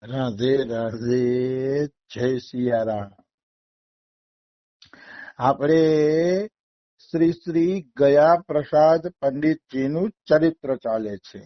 રાધે રાધે, જય સિયારામ. આપણે શ્રી શ્રી ગયા પ્રસાદ પંડિતજીનું ચરિત્ર ચાલે છે.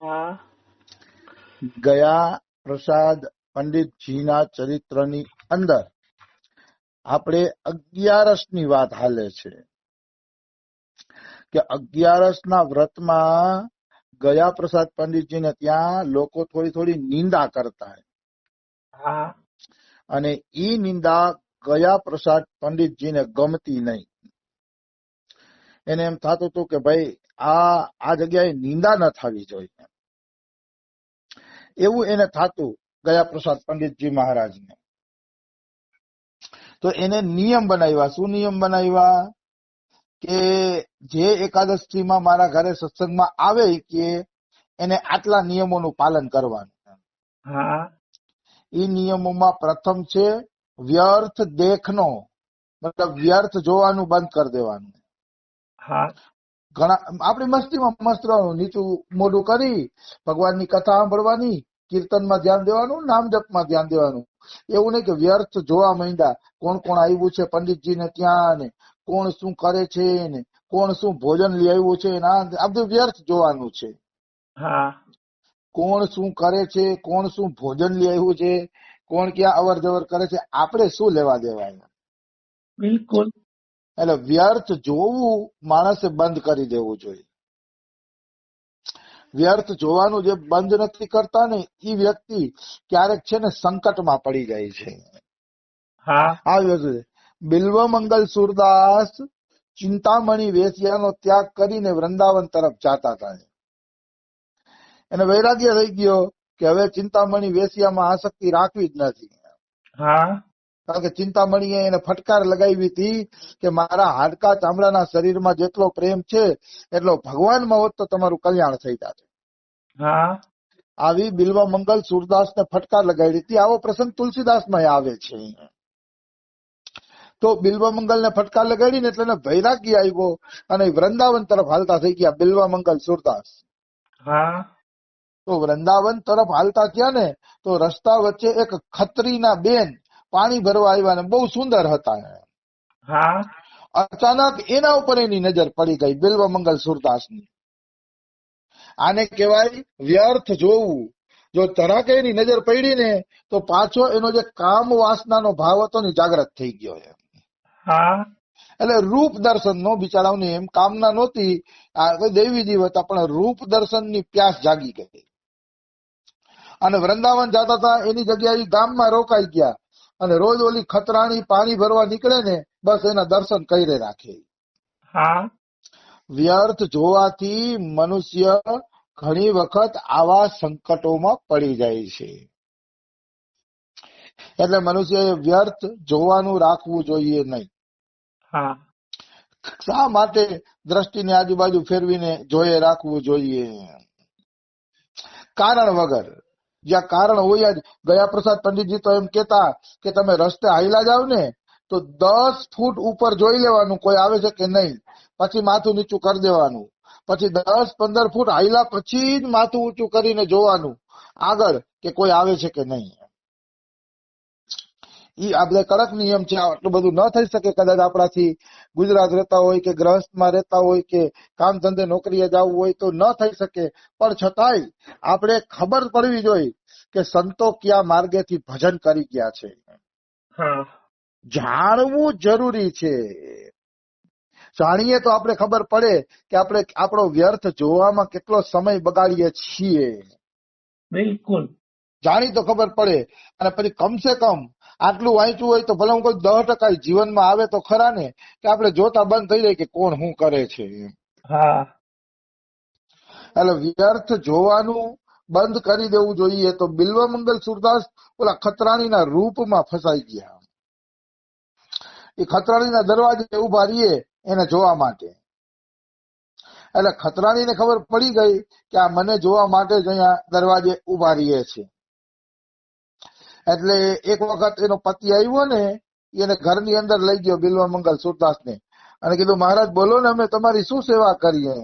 હા ગયા પ્રસાદ પંડિતજીના ચરિત્રની અંદર આપણે 11ની વાત હાલે છે કે 11ના વ્રતમાં ગયા પ્રસાદ પંડિતજીને ત્યાં લોકો થોડી નિંદા કરતા, હા અને ઈ નિંદા ગયા પ્રસાદ પંડિતજીને ગમતી નહીં. એને એમ થતું હતું કે ભાઈ આ જગ્યાએ નિંદા ન થવી જોઈએ, એવું એને થતું ગયા પ્રસાદ પંડિતજી મહારાજને. તો એને નિયમ બનાવ્યા. શું નિયમ બનાવ્યા? કે જે એકાદશીમાં મારા ઘરે સત્સંગમાં આવે કે એને આટલા નિયમોનું પાલન કરવાનું. હા એ નિયમોમાં પ્રથમ છે વ્યર્થ દેખનો, મતલબ વ્યર્થ જોવાનું બંધ કરી દેવાનું. હા ઘણા આપણી મસ્તીમાં મસ્ત રહેવાનું, નીચું મોઢું કરી ભગવાનની કથા સાંભળવાની, કીર્તનમાં ધ્યાન દેવાનું, નામ જપમાં ધ્યાન દેવાનું. એવું નહીં કે વ્યર્થ જોવા માંડ્યા, કોણ કોણ આવ્યું છે પંડિતજીને ત્યાં, ને કોણ શું કરે છે, ને કોણ શું ભોજન લઈ આવ્યું છે, આ બધું વ્યર્થ જોવાનું છે. હા કોણ શું કરે છે, કોણ શું ભોજન લઈ આવ્યું છે, કોણ ક્યાં અવર જવર કરે છે, આપણે શું લેવા દેવાય. બિલકુલ. એટલે વ્યર્થ જોવું માણસે બંધ કરી દેવું જોઈએ. વ્યર્થ જોવાનું જે બંધ નથી કરતા ને, એ વ્યક્તિ ક્યારેક છે ને સંકટમાં પડી જાય છે. હા આ વ્યક્તિ બિલ્વમંગલ સુરદાસ ચિંતામણી વેશ્યાનો ત્યાગ કરીને વૃંદાવન તરફ જતા હતા. એને વૈરાગ્ય થઈ ગયો કે હવે ચિંતામણી વેશ્યામાં આસક્તિ રાખવી જ નથી. હા કારણ કે ચિંતામણીએ એને ફટકાર લગાવી હતી કે મારા હાડકા ચામડાના શરીરમાં જેટલો પ્રેમ છે એટલો ભગવાનમાં હોત તો તમારું કલ્યાણ થઈ જાત. હા આવી બિલ્વા મંગલ સુરદાસને ફટકાર લગાવી હતી. આવો પ્રસંગ તુલસીદાસમાં આવે છે. તો બિલ્વા મંગલને ફટકાર લગાડીને એટલે એને વૈરાગ્ય આવ્યો અને વૃંદાવન તરફ હાલતા થઈ ગયા બિલ્વા મંગલ સુરદાસ. હા તો વૃંદાવન તરફ હાલતા થયા ને, તો રસ્તા વચ્ચે એક ખત્રીના બેન પાણી ભરવા આવ્યા ને બહુ સુંદર હતા. હા અચાનક એના ઉપર એની નજર પડી ગઈ બિલ્વમંગલ સુરદાસની. આને કહેવાય વ્યર્થ જોવું. જો તરાકે એની નજર પડી ને તો પાછો એનો જે કામ વાસનાનો ભાવ હતો ને જાગ્રત થઈ ગયો. હા એટલે રૂપ દર્શન નો બિચારાઓને એમ કામના નહોતી, દેવી જીવ હતા, પણ રૂપ દર્શનની પ્યાસ જાગી ગઈ. અને વૃંદાવન જતા હતા એની જગ્યાએ ગામમાં રોકાઈ ગયા, અને રોજ ઓલી ખતરાણી પાણી ભરવા નીકળે ને બસ એના દર્શન કરી રાખે. હા વ્યર્થ જોવાથી મનુષ્ય ઘણી વખત આવા સંકટોમાં પડી જાય છે. એટલે મનુષ્યએ વ્યર્થ જોવાનું રાખવું જોઈએ નહીં. હા શા માટે દ્રષ્ટિને આજુબાજુ ફેરવીને જોઈએ રાખવું જોઈએ? કારણ વગર. જ્યાં કારણ હોય જ. ગયા પ્રસાદ પંડિતજી તો એમ કેતા કે તમે રસ્તે હાઈલા જાવ ને તો 10 ફૂટ ઉપર જોઈ લેવાનું કોઈ આવે છે કે નહીં, પછી માથું નીચું કરી દેવાનું, પછી 10-15 ફૂટ હાઈલા પછી જ માથું ઊંચું કરીને જોવાનું આગળ કે કોઈ આવે છે કે નહીં. ઈ આ બધા કડક નિયમ છે. આટલું બધું ન થઈ શકે કદાચ આપણાથી. ગુજરાત રહેતા હોય કે ગ્રહસ્થમાં રહેતા હોય કે કામ ધંધે નોકરીએ જવું હોય તો ન થઈ શકે, પણ છતાંય આપણે ખબર પડવી જોઈએ કે સંતો કયા માર્ગેથી ભજન કરી ગયા છે. હા જાણવું જરૂરી છે. જાણીએ તો આપણે ખબર પડે કે આપણે આપણો વ્યર્થ જોવામાં કેટલો સમય બગાડીએ છીએ. બિલકુલ. જાણી તો ખબર પડે, અને પછી કમસે કમ આટલું વાંચ્યું હોય તો ભલે હું કોઈ 10% જીવનમાં આવે તો ખરા ને, કે આપણે જોતા બંધ થઈ જાય કે કોણ શું કરે છે. હા એટલે વ્યર્થ જોવાનું બંધ કરી દેવું જોઈએ. તો બિલ્વમંગલ સુરદાસ ઓલા ખતરાણીના રૂપમાં ફસાઈ ગયા. એ ખતરાણીના દરવાજે ઉભા રહીએ એને જોવા માટે. એટલે ખતરાણીને ખબર પડી ગઈ કે આ મને જોવા માટે જ અહીંયા દરવાજે ઉભા રહીએ છે. એટલે એક વખત એનો પતિ આવ્યો ને, એને ઘરની અંદર લઈ ગયો બિલ્વમંગલ સુરદાસને, અને કીધું મહારાજ બોલો ને, અમે તમારી શું સેવા કરીએ?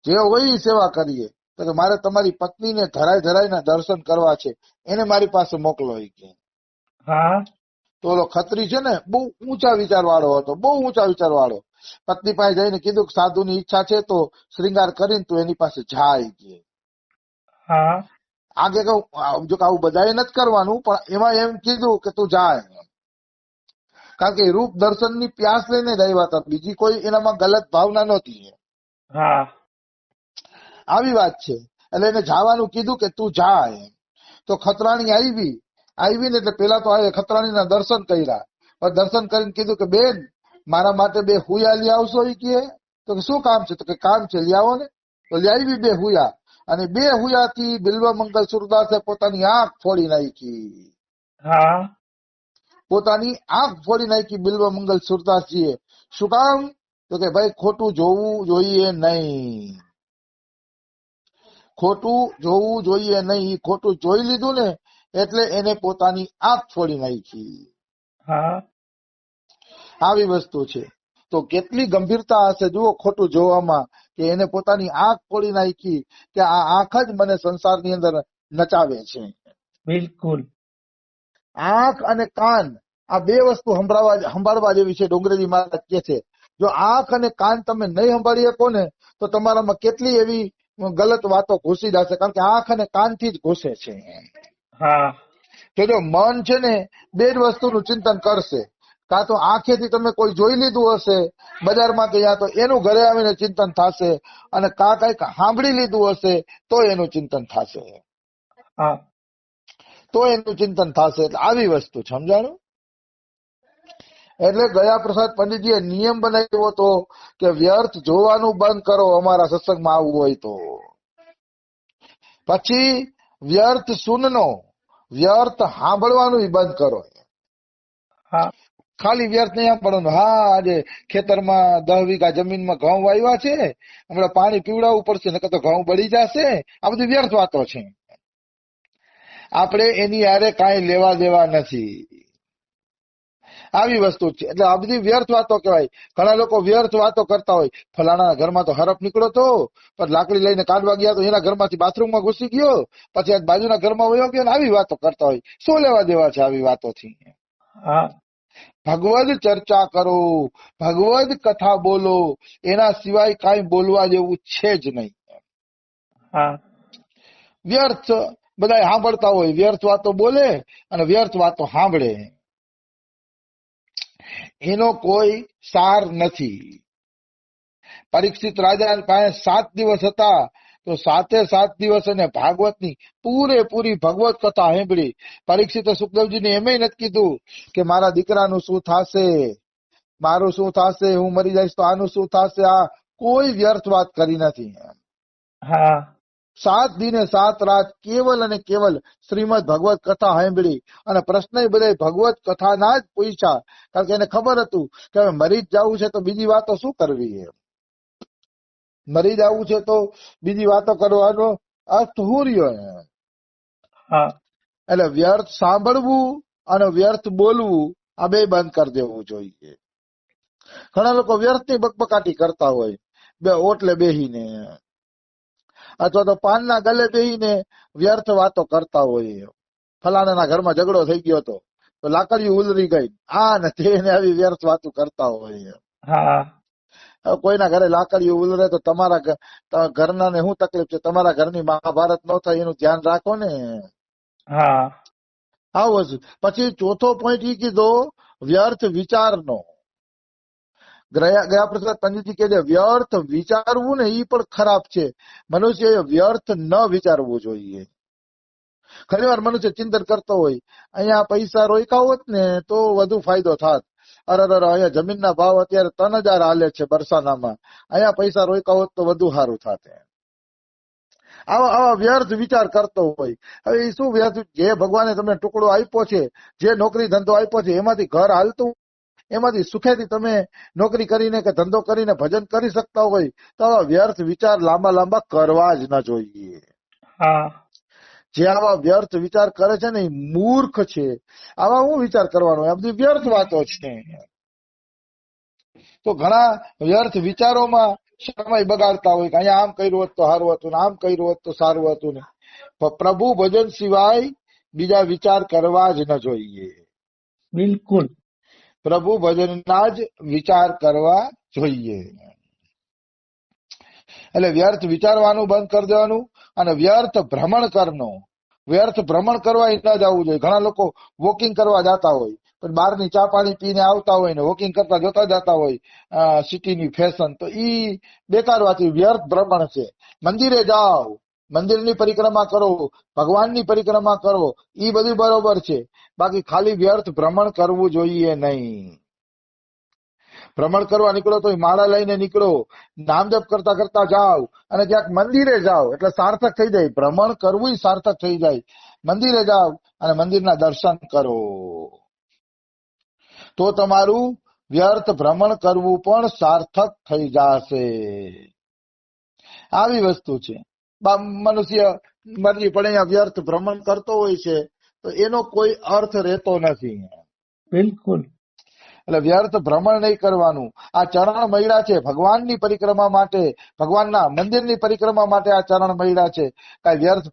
જે હોય એ સેવા કરીએ. તો કે મારે તમારી પત્નીને ધરાઈને દર્શન કરવા છે, એને મારી પાસે મોકલો એ કે. હા તો ઓલો ખત્રી છે ને બહુ ઊંચા વિચાર વાળો હતો, બહુ ઊંચા વિચાર વાળો. પત્ની પાસે જઈને કીધું કે સાધુની ઈચ્છા છે તો શ્રૃંગાર કરીને તું એની પાસે જાય કે. હા આગે કહું જો કે આવું બધાએ નથી કરવાનું, પણ એમાં એમ કીધું કે તું જાય, કારણ કે રૂપ દર્શનની પ્યાસ લઈને જ આવ્યા હતા, બીજી કોઈ એનામાં ગલત ભાવના નહોતી. હા આવી વાત છે. એટલે એને જવાનું કીધું કે તું જાય. તો ખતરાણી આવી ને એટલે પેલા તો આ ખતરાણીના દર્શન કર્યા. પણ દર્શન કરીને કીધું કે બેન મારા માટે 2 હુયા લઈ આવશો એ કે. તો કે શું કામ છે? તો કે કામ છે, લઈ આવો ને. તો લઈ આવી 2 હુયા, અને 2 હુયાથી બિલ્વમંગલ સુરદાસે પોતાની આંખ ફોડી નાખી. હા પોતાની આંખ ફોડી નાખી બિલ્વમંગલ સુરદાસજીએ. શું કામ? તો કે ભાઈ ખોટું જોવું જોઈએ નહીં, ખોટું જોવું જોઈએ નહીં. ખોટું જોઈ લીધું ને એટલે એને પોતાની આંખ ફોડી નાખી. હા આવી વસ્તુ છે. તો કેટલી ગંભીરતા હશે જુઓ ખોટું જોવામાં, કે એને પોતાની આંખ ફોડી નાખી, કે આ આંખ જ મને સંસારની અંદર નચાવે છે. બિલકુલ. આંખ અને કાન આ 2 વસ્તુ સંભાળવા જેવી છે. ડોંગરેજી મહારાજ કે છે જો આંખ અને કાન તમે નહીં સંભાળી શકો ને તો તમારામાં કેટલી એવી ગલત વાતો ઘૂસી જશે, કારણ કે આંખ અને કાનથી જ ઘૂસે છે. હા કે જો મન છે ને 2 જ વસ્તુનું ચિંતન કરશે, કાં તો આંખેથી તમે કોઈ જોઈ લીધું હશે બજારમાં ગયા તો એનું ઘરે આવીને ચિંતન થશે, અને કાં કઈક સાંભળી લીધું હશે તો એનું ચિંતન થશે, હા તો એનું ચિંતન થશે. એટલે આવી વસ્તુ સમજાણું. એટલે ગયા પ્રસાદ પંડિતજીએ નિયમ બનાવ્યો હતો કે વ્યર્થ જોવાનું બંધ કરો અમારા સત્સંગમાં આવવું હોય તો. પછી વ્યર્થ સુનનો, વ્યર્થ સાંભળવાનું બંધ કરો. હા ખાલી વ્યર્થ નહીં સાંભળવાનું. હા આજે ખેતરમાં 10 વીઘા જમીનમાં ઘઉં વાવ્યા છે, હમણાં પાણી પીવડાવવું પડશે નકર તો ઘઉં બળી જશે. આ બધી વ્યર્થ વાતો છે, આપણે એની હારે કાંઈ લેવા દેવા નથી. આવી વસ્તુ છે. એટલે આ બધી વ્યર્થ વાતો કહેવાય. ઘણા લોકો વ્યર્થ વાતો કરતા હોય, ફલાણા ઘરમાં તો હરફ નીકળ્યો તો, પણ લાકડી લઈને કાઢવા ગયા તો એના ઘરમાંથી બાથરૂમમાં ઘૂસી ગયો, પછી આ બાજુના ઘરમાં વયો ગયો, આવી વાતો કરતા હોય. શું લેવા દેવા છે આવી વાતોથી? હા ભગવદ ચર્ચા કરો, ભગવદ કથા બોલો, એના સિવાય કાંઈ બોલવા જેવું છે જ નહીં. હા વ્યર્થ બધા સાંભળતા હોય, વ્યર્થ વાતો બોલે અને વ્યર્થ વાતો સાંભળે, એનો કોઈ સાર નથી. પરીક્ષિત રાજા પાસે 7 દિવસ હતા, તો 7 દિવસ એને ભાગવતની પૂરેપૂરી ભગવત કથા સાંભળી. પરીક્ષિતે સુખદેવજીને એમય નથી કીધું કે મારા દીકરાનું શું થશે, મારું શું થશે, હું મરી જઈશ તો આનું શું થશે. આ કોઈ વ્યર્થ વાત કરી નથી. હા 7 દિને 7 રાત કેવલ અને કેવલ શ્રીમદ ભગવત કથા સાંભળી, અને પ્રશ્ન બધા ભગવત કથાના જ પૂછ્યા, કારણ કે એને ખબર હતું કે હવે મરી જ જવું છે તો બીજી વાતો શું કરવી. મરી જવું છે તો બીજી વાતો કરવાનો અર્થ શું રહ્યો? હા એટલે વ્યર્થ સાંભળવું અને વ્યર્થ બોલવું આ 2 બંધ કરી દેવું જોઈએ. ઘણા લોકો વ્યર્થની બકબકાટી કરતા હોય, 2 ઓટલે બેહીને અથવા તો પાનના ગલે બેહીને વ્યર્થ વાતો કરતા હોય. ફલાણાના ઘરમાં ઝઘડો થઈ ગયો હતો તો લાકડીઓ ઉલરી ગઈ, આ ને તેને આવી વ્યર્થ વાતો કરતા હોય. હા કોઈના ઘરે લાકડીઓ ઉલરે તો તમારા ઘરના ને શું તકલીફ છે? તમારા ઘરની મહાભારત ન થાય એનું ધ્યાન રાખો ને. હા આવું જ. પછી ચોથો પોઈન્ટ એ કીધો વ્યર્થ વિચારનો. ગયા પ્રસાદ પંડિતજી કહે છે વ્યર્થ વિચારવું ને એ પણ ખરાબ છે. મનુષ્ય વ્યર્થ ન વિચારવું જોઈએ. ઘણી વાર મનુષ્ય ચિંતન કરતો હોય અહીંયા પૈસા રોક્યા હોત ને તો વધુ ફાયદો થાત. અરે અહીંયા જમીનના ભાવ અત્યારે 3000 હાલે છે બરસાનામાં, અહીંયા પૈસા રોક્યા હોત તો વધુ સારું થાત. આવા વ્યર્થ વિચાર કરતો હોય. હવે એ શું વ્યર્થ? જે ભગવાને તમને ટુકડો આપ્યો છે, જે નોકરી ધંધો આપ્યો છે, એમાંથી ઘર હાલતું, એમાંથી સુખેથી તમે નોકરી કરીને કે ધંધો કરીને ભજન કરી શકતા હોય તો આવા વ્યર્થ વિચાર લાંબા કરવા જ ન જોઈએ. હા જે આવા વ્યર્થ વિચાર કરે છે ને એ મૂર્ખ છે. આવા હું વિચાર કરવાનો? આ બધી વ્યર્થ વાતો છે. તો ઘણા વ્યર્થ વિચારોમાં સમય બગાડતા હોય કે અહીંયા આમ કર્યું હોત તો સારું હતું ને આમ કર્યું હોત તો સારું હતું ને. પણ પ્રભુ ભજન સિવાય બીજા વિચાર કરવા જ ન જોઈએ. બિલકુલ. પ્રભુ ભજનના જ વિચાર કરવા જોઈએ. એટલે વ્યર્થ વિચારવાનું બંધ કરી દેવાનું અને વ્યર્થ ભ્રમણ કરવાનું. વ્યર્થ ભ્રમણ કરવા ન જવું જોઈએ. ઘણા લોકો વોકિંગ કરવા જતા હોય પણ બહારની ચા પાણી પીને આવતા હોય ને વોકિંગ કરતા જતા જતા હોય સિટીની ફેશન, તો ઈ બેકાર વાત, વ્યર્થ ભ્રમણ છે. મંદિરે જાઓ, મંદિરની પરિક્રમા કરો, ભગવાનની પરિક્રમા કરો, ઈ બધું બરોબર છે. બાકી ખાલી વ્યર્થ ભ્રમણ કરવું જોઈએ નહીં. ભ્રમણ કરવા નીકળો તો માળા લઈને નીકળો, નામ જપ કરતા કરતા જાઓ અને ક્યાંક મંદિરે જાઓ એટલે સાર્થક થઈ જાય. ભ્રમણ કરવું સાર્થક થઈ જાય. મંદિરે જાઓ અને મંદિરના દર્શન કરો તો તમારું વ્યર્થ ભ્રમણ કરવું પણ સાર્થક થઈ જશે. આવી વસ્તુ છે. મનુષ્ય મરજી પડે અહીંયા વ્યર્થ ભ્રમણ કરતો હોય છે તો એનો કોઈ અર્થ રહેતો નથી. બિલકુલ. એટલે વ્યર્થ ભ્રમણ નહીં કરવાનું. આ ચરણ મૈડા છે ભગવાનની પરિક્રમા માટે, ભગવાનના મંદિરની પરિક્રમા માટે આ ચરણ મૈડા છે. કઈ વ્યર્થ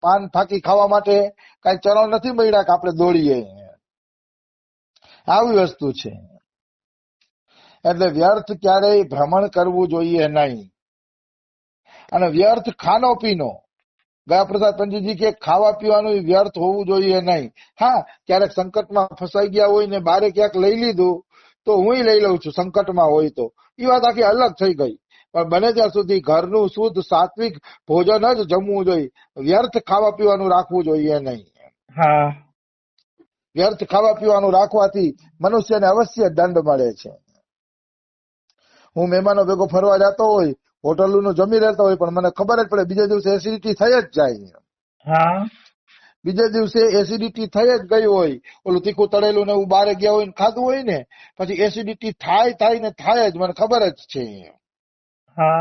પાન ફાકી ખાવા માટે કઈ ચરણ નથી મૈડા કે આપણે દોડીએ. આવી વસ્તુ છે. એટલે વ્યર્થ ક્યારેય ભ્રમણ કરવું જોઈએ નહીં. અને વ્યર્થ ખાનો પીનો, ગયા પ્રસાદ પંડિતજી કે ખાવા પીવાનું વ્યર્થ હોવું જોઈએ નહીં. હા, ક્યારેક સંકટમાં ફસાઈ ગયા હોય ને બારે ક્યાંક લઈ લીધું તો હું લઈ લઉં છું સંકટમાં હોય તો, એ વાત આખી અલગ થઈ ગઈ. પણ બને ત્યાં સુધી ઘરનું શુદ્ધ સાત્વિક ભોજન જ જમવું જોઈએ. વ્યર્થ ખાવા પીવાનું રાખવું જોઈએ નહીં. હા. વ્યર્થ ખાવા પીવાનું રાખવાથી મનુષ્યને અવશ્ય દંડ મળે છે. હું મહેમાનો ભેગો ફરવા જતો હોય, હોટલનું જમી રહેતો હોય, પણ મને ખબર જ પડે બીજે દિવસે એસિડિટી થઈ જ જાય. હા. બીજે દિવસે એસિડિટી થઈ જ ગઈ હોય, ઓલું તીખું તળેલું ને એવું બારે ગયા હોય ને ખાધું હોય ને, પછી એસિડિટી થાય ને થાય જ, મને ખબર જ છે. હા.